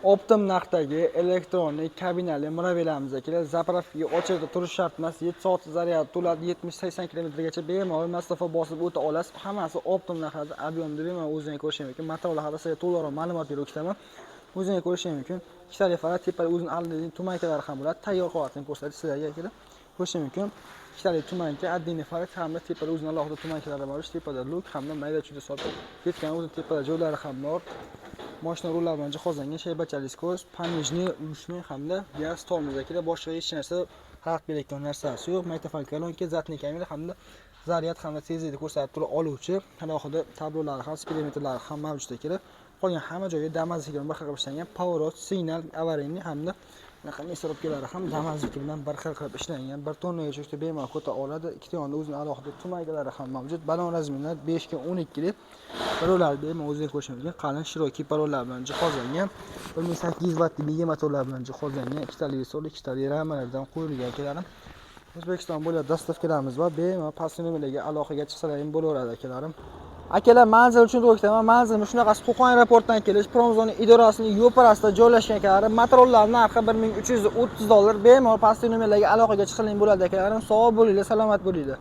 Optim narxdagi elektronik kabinali murabiyalarimiz akalar zapravkaga ochig'ida turish shart emas. 7 soat zaryad to'ladi, 70-80 kilometrgacha bemalol masofa bosib o'ta olasiz. Hammasi Optim narxida, объемda bemalol o'zingiz ko'rishingiz mumkin. Material haqida sizga to'liqroq ma'lumot berib o'taman. O'zingiz ko'rishingiz mumkin. Ikkita refarat tepada o'zining aldidagi tumankalari ham bo'ladi. Tayyor holatini ko'rsatib sizlarga akalar ko'rishingiz mumkin. Ikkitali tumanka, addini farat hamda tepada o'zining alohida tumankalari bor. Tepada luk hamda mayda chuda sotib ketgan o'zining tepada joylari ham bor. Mashina rullar bilan jihozlangan, shaybachalis ko'z, понижний, ruchniy hamda gaz tormoz akalar, boshqa hech narsa xalaqit berayotgan narsasi yo'q. Magnitofon kolonka, zatniy kamera hamda zaryad hamda tezlikni ko'rsatib turib oluvchi alohida tablolari ham, speedometrlari ham mavjud akalar. Qolgan hamma joyga damazlik bilan bir xil qilib ishlangan, поворот, signal, аварийный hamda bunaqa mesorobkalari ham damazlik bilan bir xil qilib ishlangan. 1 tonnaga cho'kdi bemalol ko'ta oladi. Ikkita yonida o'zining alohida tumankalari ham mavjud. Balon razmeri 5 ga 12 lik. Parollar bemalol o'zingiz ko'rishingiz mumkin. Qalin shiroki parollar bilan jihozlangan. 1800 vattli mega motorlar bilan jihozlangan. Ikkitali sol, ikkitali ramalardan qo'yilgan akalarim. O'zbekiston bo'ylab dastavkalarimiz bor. Bemalol pastki nomerlarga aloqaga chiqsalar ham bo'laveradi akalarim. Akalar, manzil uchun to'xtaman. Manzilimiz shunaqasi Qo'qon aeroportidan kelish, Promzona idorasining yo'parasida joylashgan akalarim. Materiallar narxi $1330. Bemalol pastki nomerlarga aloqaga chiqsalaring bo'ladi akalarim. Sog' bo'linglar, salomat bo'linglar.